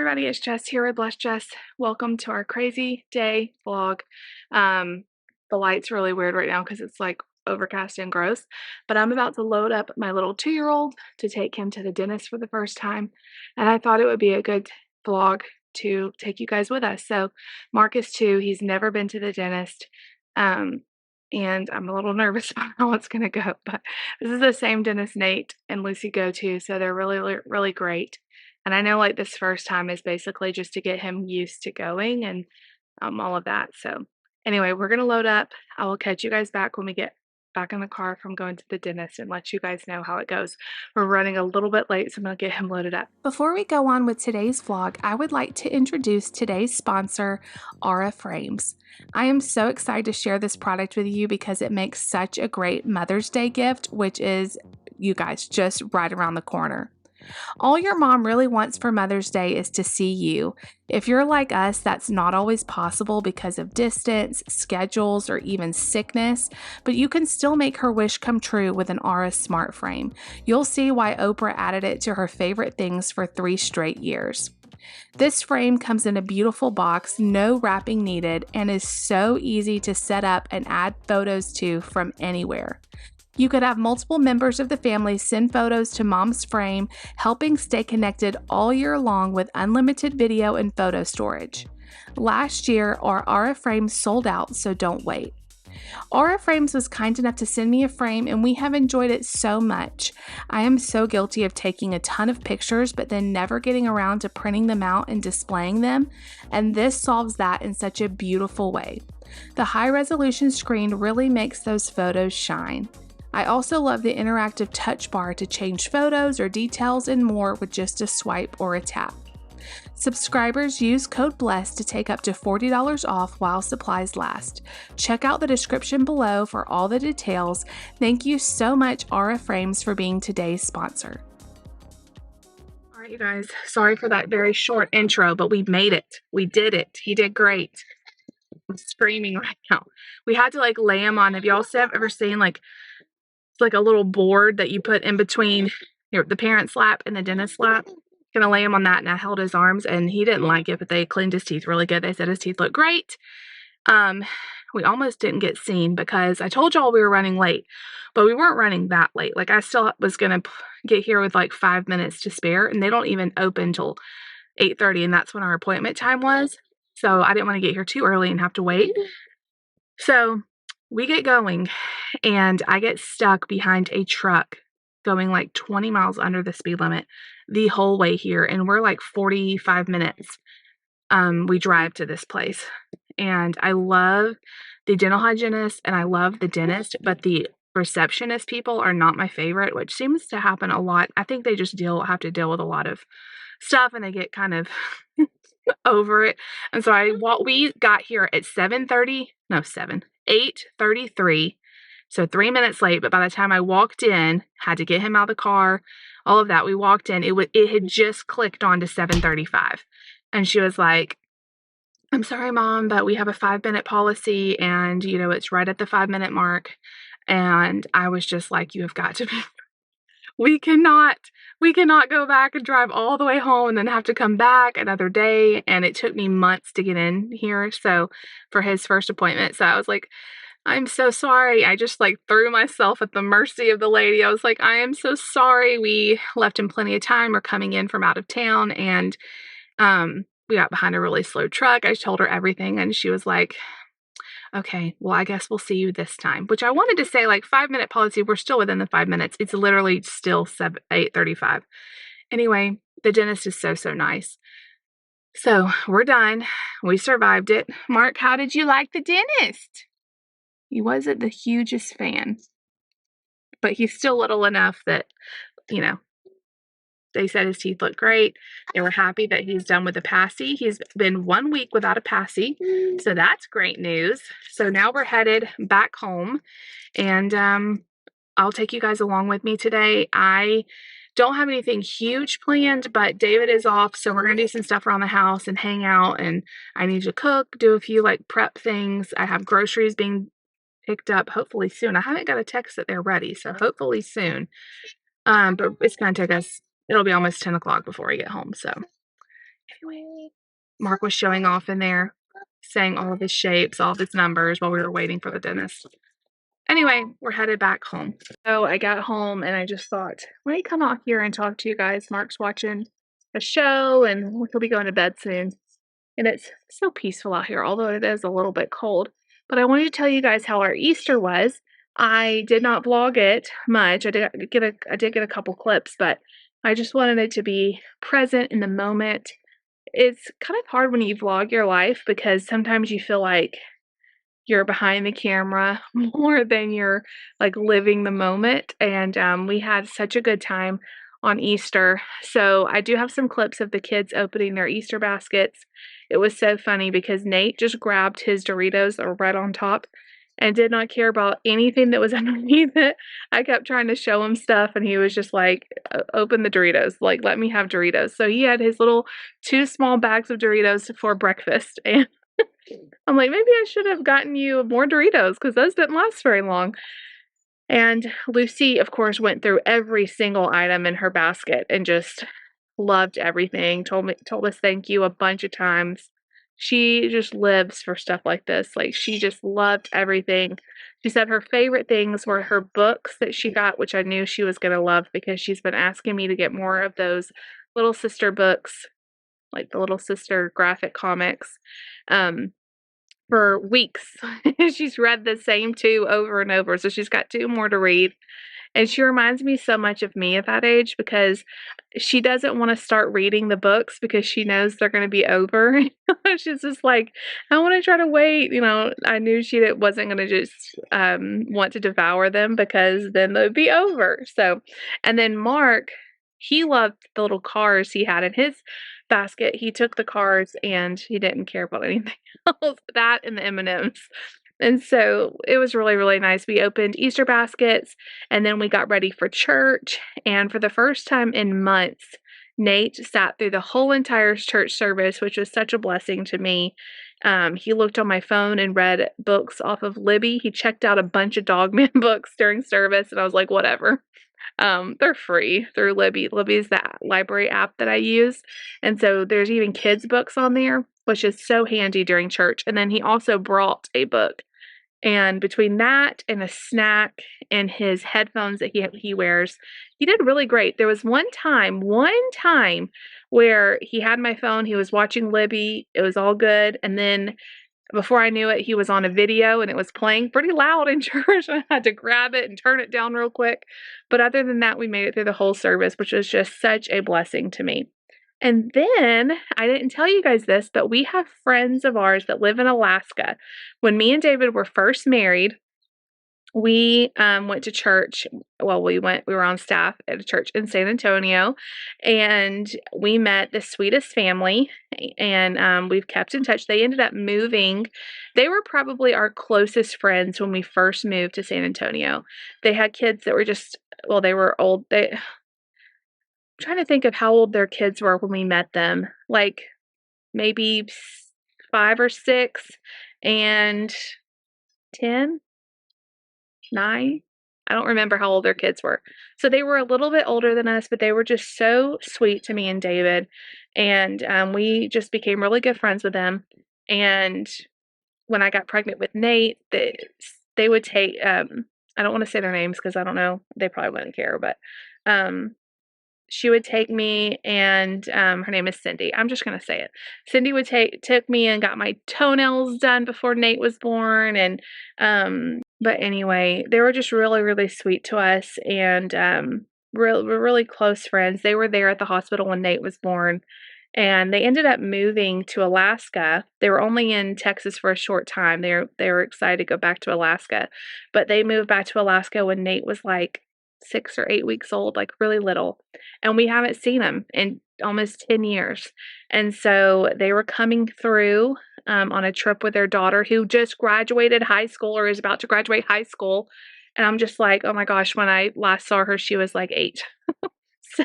everybody, it's Jess here with Bless Jess. Welcome to our crazy day vlog. The light's really weird right now because it's like overcast and gross, but I'm about to load up my little 2-year-old to take him to the dentist for the first time, and I thought it would be a good vlog to take you guys with us. So Mark is 2, he's never been to the dentist, and I'm a little nervous about how it's going to go, but this is the same dentist Nate and Lucy go to, so they're really great. And I know like this first time is basically just to get him used to going and all of that. So anyway, we're going to load up. I will catch you guys back when we get back in the car from going to the dentist and let you guys know how it goes. We're running a little bit late, so I'm going to get him loaded up. Before we go on with today's vlog, I would like to introduce today's sponsor, Aura Frames. I am so excited to share this product with you because it makes such a great Mother's Day gift, which is, you guys, just right around the corner. All your mom really wants for Mother's Day is to see you. If you're like us, that's not always possible because of distance, schedules, or even sickness, but you can still make her wish come true with an Aura smart frame. You'll see why Oprah added it to her favorite things for 3 straight years. This frame comes in a beautiful box, no wrapping needed, and is so easy to set up and add photos to from anywhere. You could have multiple members of the family send photos to mom's frame, helping stay connected all year long with unlimited video and photo storage. Last year, our Aura frames sold out, so don't wait. Aura Frames was kind enough to send me a frame, and we have enjoyed it so much. I am so guilty of taking a ton of pictures, but then never getting around to printing them out and displaying them, and this solves that in such a beautiful way. The high-resolution screen really makes those photos shine. I also love the interactive touch bar to change photos or details and more with just a swipe or a tap. Subscribers use code BLESS to take up to $40 off while supplies last. Check out the description below for all the details. Thank you so much, Aura Frames, for being today's sponsor. All right, you guys, sorry for that very short intro, but we made it. We did it. He did great. I'm screaming right now. We had to like lay him on. Have y'all ever seen like a little board that you put in between the parent's lap and the dentist's lap? Gonna lay him on that, and I held his arms, and he didn't like it, but they cleaned his teeth really good. They said his teeth look great. We almost didn't get seen because I told y'all we were running late, but we weren't running that late. Like I still was gonna get here with like 5 minutes to spare, and they don't even open till 8:30, and that's when our appointment time was. So I didn't want to get here too early and have to wait. So we get going, and I get stuck behind a truck going like 20 miles under the speed limit the whole way here, and we're like 45 minutes. We drive to this place, and I love the dental hygienist and I love the dentist, but the receptionist people are not my favorite, which seems to happen a lot. I think they just have to deal with a lot of stuff, and they get kind of over it. And so we got here at 8:33, so 3 minutes late, but by the time I walked in, had to get him out of the car, all of that, we walked in, it had just clicked on to 7:35, and she was like, "I'm sorry, Mom, but we have a 5-minute policy, and, it's right at the 5-minute mark," and I was just like, "You have got to be we cannot go back and drive all the way home and then have to come back another day." And it took me months to get in here, so for his first appointment. So I was like, "I'm so sorry." I just like threw myself at the mercy of the lady. I was like, "I am so sorry. We left him plenty of time. We're coming in from out of town, and we got behind a really slow truck." I told her everything, and she was like, "Okay, well, I guess we'll see you this time," which I wanted to say like 5-minute policy. We're still within the 5 minutes. It's literally still 8:35. Anyway, the dentist is so nice. So we're done. We survived it. Mark, how did you like the dentist? He wasn't the hugest fan, but he's still little enough that, they said his teeth look great. They were happy that he's done with the passy. He's been 1 week without a passy, so that's great news. So now we're headed back home, and I'll take you guys along with me today. I don't have anything huge planned, but David is off, so we're going to do some stuff around the house and hang out, and I need to cook, do a few like prep things. I have groceries being picked up hopefully soon. I haven't got a text that they're ready, so hopefully soon. But it's going to take us, it'll be almost 10 o'clock before we get home. So anyway, Mark was showing off in there, saying all of his shapes, all of his numbers while we were waiting for the dentist. Anyway, we're headed back home. So I got home and I just thought, let me come out here and talk to you guys. Mark's watching a show and he'll be going to bed soon. And it's so peaceful out here, although it is a little bit cold. But I wanted to tell you guys how our Easter was. I did not vlog it much. I did get a couple clips, but I just wanted it to be present in the moment. It's kind of hard when you vlog your life because sometimes you feel like you're behind the camera more than you're like living the moment. And we had such a good time on Easter. So I do have some clips of the kids opening their Easter baskets. It was so funny because Nate just grabbed his Doritos that were right on top and did not care about anything that was underneath it. I kept trying to show him stuff and he was just like, open the Doritos, like let me have Doritos. So he had his little 2 small bags of Doritos for breakfast, and I'm like, maybe I should have gotten you more Doritos because those didn't last very long. And Lucy, of course, went through every single item in her basket and just loved everything. Told us thank you a bunch of times. She just lives for stuff like this. Like, she just loved everything. She said her favorite things were her books that she got, which I knew she was going to love because she's been asking me to get more of those Little Sister books, like the Little Sister graphic comics. For weeks. She's read the same 2 over and over, so she's got 2 more to read. And she reminds me so much of me at that age because she doesn't want to start reading the books because she knows they're going to be over. She's just like, I want to try to wait. I knew she wasn't going to just want to devour them because then they'd be over. So, and then Mark, he loved the little cars he had in his basket. He took the cars and he didn't care about anything else. That and the M&Ms. And so it was really, really nice. We opened Easter baskets and then we got ready for church. And for the first time in months, Nate sat through the whole entire church service, which was such a blessing to me. He looked on my phone and read books off of Libby. He checked out a bunch of Dogman books during service, and I was like, whatever. They're free through Libby. Libby is the library app that I use. And so there's even kids' books on there, which is so handy during church. And then he also brought a book. And between that and a snack and his headphones that he wears, he did really great. There was one time where he had my phone, he was watching Libby, it was all good, and then before I knew it, he was on a video and it was playing pretty loud in church. I had to grab it and turn it down real quick. But other than that, we made it through the whole service, which was just such a blessing to me. And then, I didn't tell you guys this, but we have friends of ours that live in Alaska. When me and David were first married, we went to church. Well, we were on staff at a church in San Antonio, and we met the sweetest family, and we've kept in touch. They ended up moving. They were probably our closest friends when we first moved to San Antonio. They had kids that were they were old. I'm trying to think of how old their kids were when we met them. Like maybe 5 or 6 and 10, 9. I don't remember how old their kids were. So they were a little bit older than us, but they were just so sweet to me and David. And we just became really good friends with them. And when I got pregnant with Nate, they would take, I don't want to say their names because I don't know, they probably wouldn't care, but she would take me, and her name is Cindy. I'm just gonna say it. Cindy took me and got my toenails done before Nate was born, and but anyway, they were just really, really sweet to us, and we're really close friends. They were there at the hospital when Nate was born, and they ended up moving to Alaska. They were only in Texas for a short time. They were excited to go back to Alaska, but they moved back to Alaska when Nate was like 6 or 8 weeks old, like really little. And we haven't seen them in almost 10 years. And so they were coming through on a trip with their daughter who just graduated high school or is about to graduate high school. And I'm just like, oh my gosh, when I last saw her, she was like 8,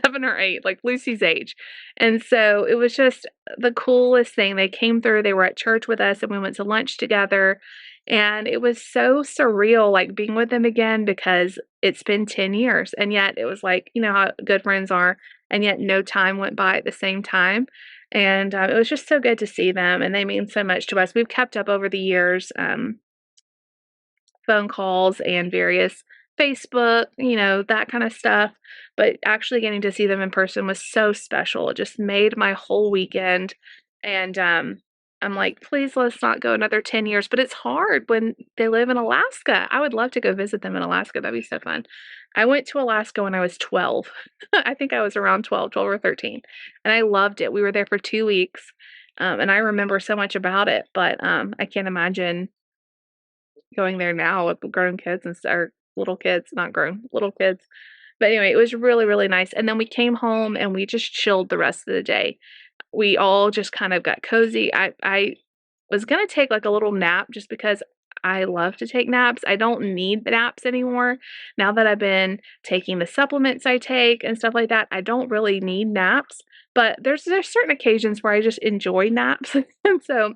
7 or 8, like Lucy's age. And so it was just the coolest thing. They came through, they were at church with us, and we went to lunch together. And it was so surreal, like, being with them again because it's been 10 years, and yet it was like, you know how good friends are, and yet no time went by at the same time, and, it was just so good to see them, and they mean so much to us. We've kept up over the years, phone calls and various Facebook, you know, that kind of stuff. But actually getting to see them in person was so special. It just made my whole weekend. And I'm like, please let's not go another 10 years. But it's hard when they live in Alaska. I would love to go visit them in Alaska. That'd be so fun. I went to Alaska when I was 12. I think I was around 12 or 13. And I loved it. We were there for 2 weeks. And I remember so much about it. But I can't imagine going there now with grown kids or little kids, not grown, little kids. But anyway, it was really, really nice. And then we came home and we just chilled the rest of the day. We all just kind of got cozy. I was gonna take like a little nap just because I love to take naps. I don't need the naps anymore. Now that I've been taking the supplements I take and stuff like that, I don't really need naps. But there's certain occasions where I just enjoy naps.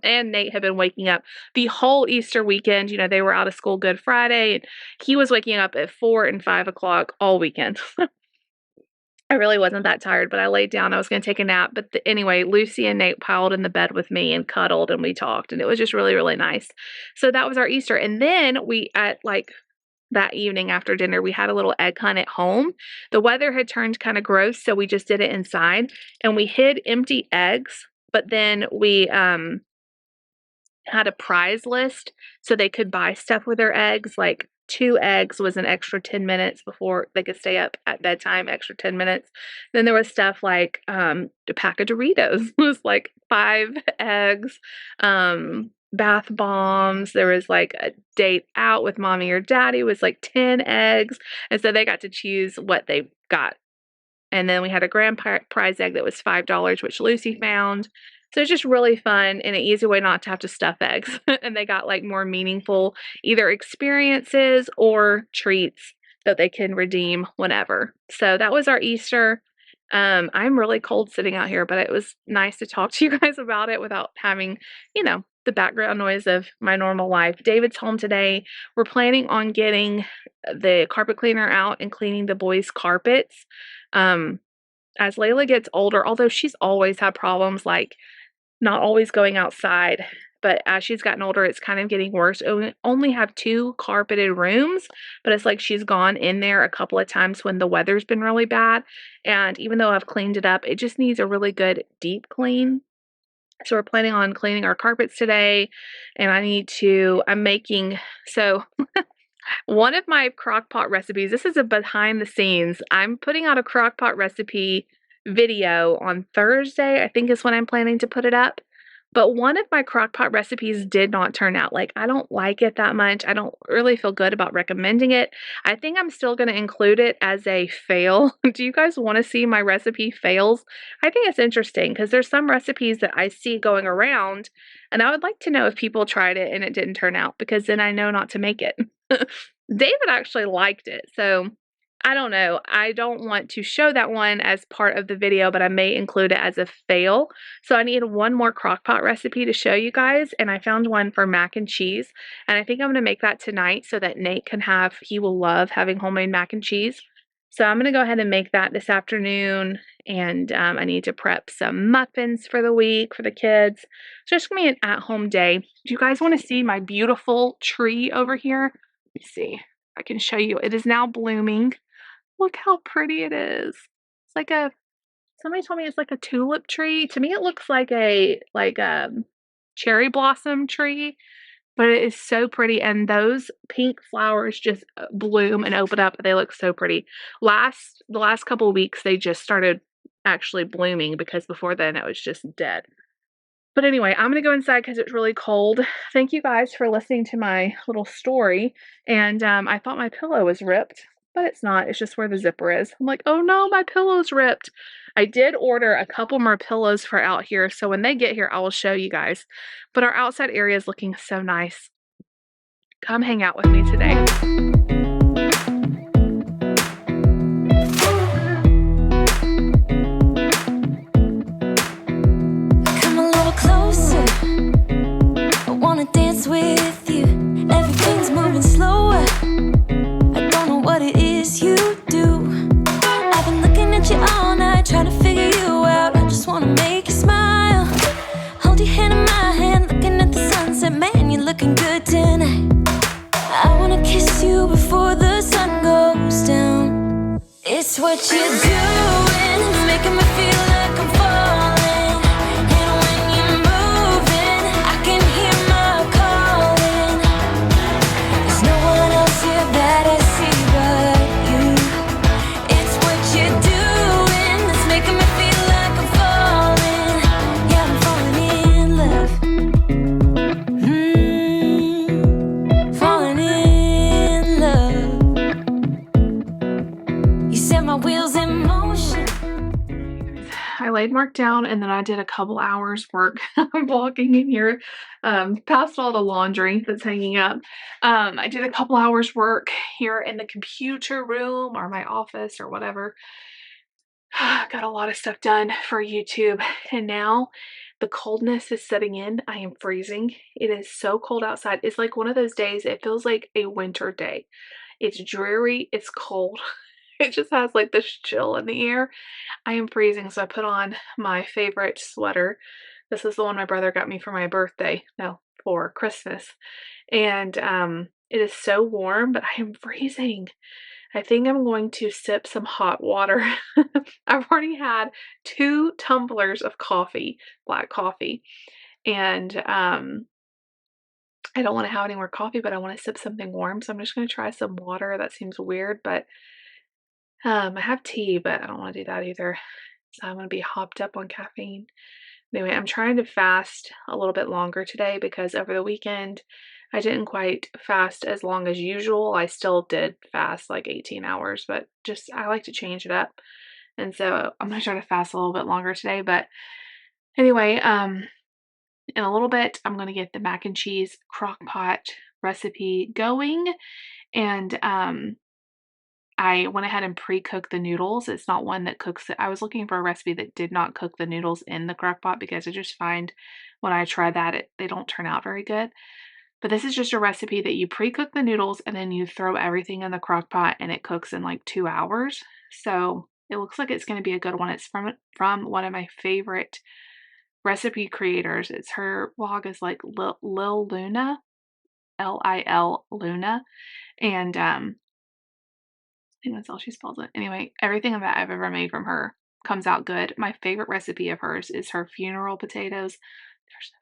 And Nate had been waking up the whole Easter weekend. You know, they were out of school Good Friday, and he was waking up at 4 and 5 o'clock all weekend. I really wasn't that tired, but I laid down. I was going to take a nap. But anyway, Lucy and Nate piled in the bed with me and cuddled and we talked. And it was just really, really nice. So that was our Easter. And then at like that evening after dinner, we had a little egg hunt at home. The weather had turned kind of gross. So we just did it inside and we hid empty eggs. But then we had a prize list so they could buy stuff with their eggs. Like 2 eggs was an extra 10 minutes before they could stay up at bedtime, extra 10 minutes. Then there was stuff like a pack of Doritos was like 5 eggs, bath bombs. There was like a date out with mommy or daddy was like 10 eggs. And so they got to choose what they got. And then we had a grand prize egg that was $5, which Lucy found. So it's just really fun and an easy way not to have to stuff eggs. And they got like more meaningful either experiences or treats that they can redeem whenever. So that was our Easter. I'm really cold sitting out here, but it was nice to talk to you guys about it without having, you know, the background noise of my normal life. David's home today. We're planning on getting the carpet cleaner out and cleaning the boys' carpets. As Layla gets older, although she's always had problems like not always going outside, but as she's gotten older, it's kind of getting worse. We only have 2 carpeted rooms, but it's like she's gone in there a couple of times when the weather's been really bad. And even though I've cleaned it up, it just needs a really good deep clean. So we're planning on cleaning our carpets today. And I'm making, so one of my crock pot recipes, this is a behind the scenes. I'm putting out a crock pot recipe video on Thursday, I think is when I'm planning to put it up. But one of my crock pot recipes did not turn out. Like, I don't like it that much. I don't really feel good about recommending it. I think I'm still going to include it as a fail. Do you guys want to see my recipe fails? I think it's interesting because there's some recipes that I see going around, and I would like to know if people tried it and it didn't turn out, because then I know not to make it. David actually liked it, so I don't know. I don't want to show that one as part of the video, but I may include it as a fail. So I need one more crock pot recipe to show you guys, and I found one for mac and cheese, and I think I'm going to make that tonight so that Nate can he will love having homemade mac and cheese. So I'm going to go ahead and make that this afternoon, and I need to prep some muffins for the week for the kids. So it's going to be an at-home day. Do you guys want to see my beautiful tree over here? Let me see if I can show you. It is now blooming. Look how pretty it is. It's like somebody told me it's like a tulip tree. To me, it looks like a cherry blossom tree, but it is so pretty. And those pink flowers just bloom and open up. They look so pretty. The last couple of weeks, they just started actually blooming, because before then it was just dead. But anyway, I'm going to go inside because it's really cold. Thank you guys for listening to my little story. And I thought my pillow was ripped, but it's not. It's just where the zipper is. I'm like, oh no, my pillow's ripped. I did order a couple more pillows for out here, so when they get here, I will show you guys. But our outside area is looking so nice. Come hang out with me today. Come a little closer. I wanna dance with you. It's what you're doing, it's making me feel like I'm falling. And when you're moving, I can hear my calling. There's no one else here that I see but you. It's what you're doing, it's making me feel like I'm falling. Yeah, I'm falling in love. You set my wheels in motion. I laid Mark down and then I did a couple hours work. I'm walking in here past all the laundry that's hanging up. I did a couple hours work here in the computer room or my office or whatever. Got a lot of stuff done for YouTube, and now the coldness is setting in. I am freezing. It is so cold outside. It's like one of those days, it feels like a winter day. It's dreary, it's cold. It just has like this chill in the air. I am freezing, so I put on my favorite sweater. This is the one my brother got me for my birthday. No, for Christmas. And it is so warm, but I am freezing. I think I'm going to sip some hot water. I've already had 2 tumblers of coffee, black coffee, and I don't want to have any more coffee, but I want to sip something warm, so I'm just going to try some water. That seems weird, but I have tea, but I don't want to do that either. So I'm going to be hopped up on caffeine. Anyway, I'm trying to fast a little bit longer today because over the weekend I didn't quite fast as long as usual. I still did fast like 18 hours, but just I like to change it up. And so I'm going to try to fast a little bit longer today. But anyway, in a little bit, I'm going to get the mac and cheese crock pot recipe going. And I went ahead and pre-cooked the noodles. It's not one that cooks it. I was looking for a recipe that did not cook the noodles in the crock pot because I just find when I try that, they don't turn out very good. But this is just a recipe that you pre-cook the noodles and then you throw everything in the crock pot and it cooks in like 2 hours. So it looks like it's going to be a good one. It's from one of my favorite recipe creators. It's her blog is like Lil Luna, Lil Luna, and I think that's how she spells it. Anyway, everything that I've ever made from her comes out good. My favorite recipe of hers is her funeral potatoes. They're so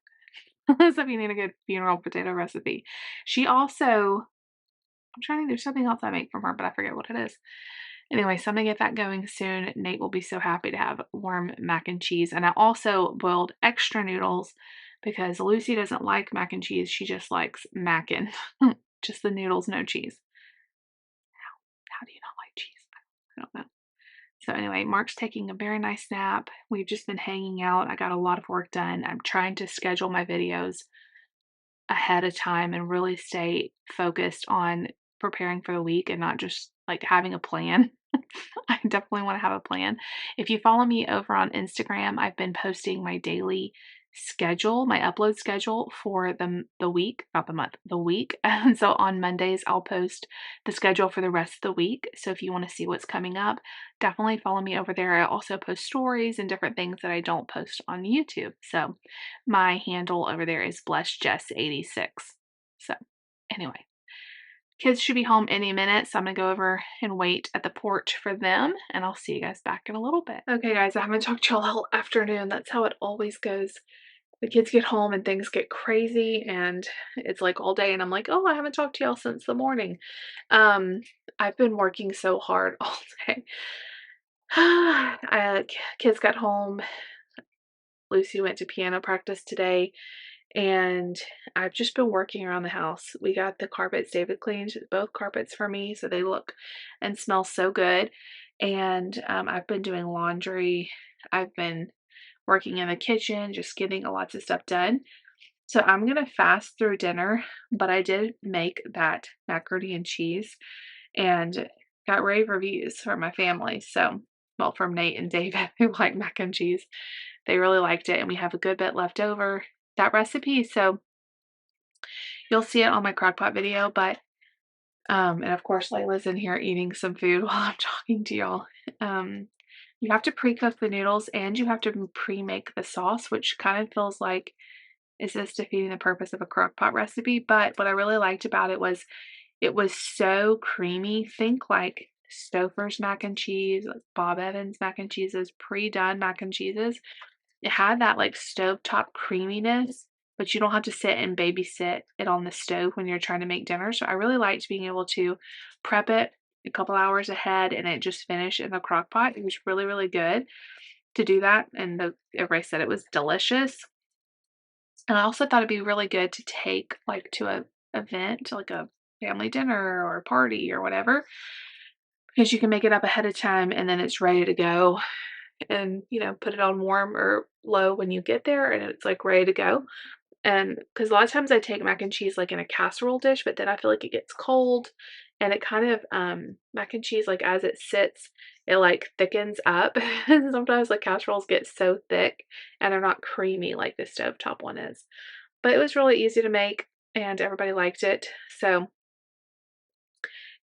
good. So if you need a good funeral potato recipe. She also, I'm trying to think, there's something else I make from her, but I forget what it is. Anyway, so I'm going to get that going soon. Nate will be so happy to have warm mac and cheese. And I also boiled extra noodles because Lucy doesn't like mac and cheese. She just likes mackin'. Just the noodles, no cheese. How do you not like cheese? I don't know. So anyway, Mark's taking a very nice nap. We've just been hanging out. I got a lot of work done. I'm trying to schedule my videos ahead of time and really stay focused on preparing for the week and not just like having a plan. I definitely want to have a plan. If you follow me over on Instagram, I've been posting my daily schedule, my upload schedule for the week, not the month, the week. And so on Mondays, I'll post the schedule for the rest of the week. So if you want to see what's coming up, definitely follow me over there. I also post stories and different things that I don't post on YouTube. So my handle over there is BlessedJess86. So anyway, kids should be home any minute, so I'm going to go over and wait at the porch for them, and I'll see you guys back in a little bit. Okay, guys, I haven't talked to y'all all afternoon. That's how it always goes. The kids get home and things get crazy, and it's like all day, and I'm like, oh, I haven't talked to y'all since the morning. I've been working so hard all day. Kids got home. Lucy went to piano practice today. And I've just been working around the house. We got the carpets David cleaned, both carpets for me, so they look and smell so good. And I've been doing laundry. I've been working in the kitchen, just getting lots of stuff done. So I'm going to fast through dinner, but I did make that macaroni and cheese and got rave reviews from my family. So, well, from Nate and David, who like mac and cheese. They really liked it, and we have a good bit left over that recipe, so you'll see it on my crockpot video. But and of course Layla's in here eating some food while I'm talking to y'all. You have to pre-cook the noodles and you have to pre-make the sauce, which kind of feels like is this defeating the purpose of a crockpot recipe. But what I really liked about it was so creamy. Think like Stouffer's mac and cheese, like Bob Evans mac and cheeses, pre-done mac and cheeses. It had that like stovetop creaminess, but you don't have to sit and babysit it on the stove when you're trying to make dinner. So I really liked being able to prep it a couple hours ahead and it just finished in the crock pot. It was really, really good to do that. And everybody said it was delicious. And I also thought it'd be really good to take like to a event, like a family dinner or a party or whatever, because you can make it up ahead of time and then it's ready to go and, put it on warm or low when you get there and it's like ready to go. And because a lot of times I take mac and cheese like in a casserole dish, but then I feel like it gets cold and it kind of mac and cheese like as it sits, it like thickens up. And sometimes like casseroles get so thick and they're not creamy like the stovetop one is. But it was really easy to make and everybody liked it. So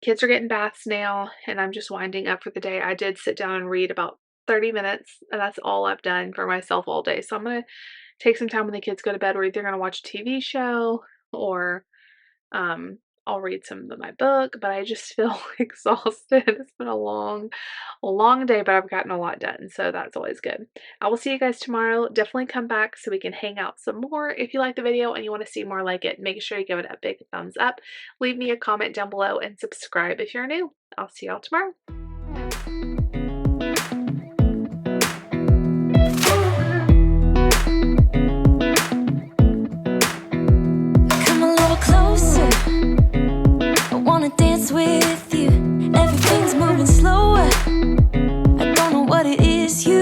kids are getting baths now and I'm just winding up for the day. I did sit down and read about 30 minutes and that's all I've done for myself all day. So I'm going to take some time when the kids go to bed. We're either going to watch a TV show or I'll read some of my book, but I just feel exhausted. It's been a long day, but I've gotten a lot done. So that's always good. I will see you guys tomorrow. Definitely come back so we can hang out some more. If you like the video and you want to see more like it, make sure you give it a big thumbs up. Leave me a comment down below and subscribe if you're new. I'll see y'all tomorrow. Come a little closer. I wanna dance with you. Everything's moving slower. I don't know what it is you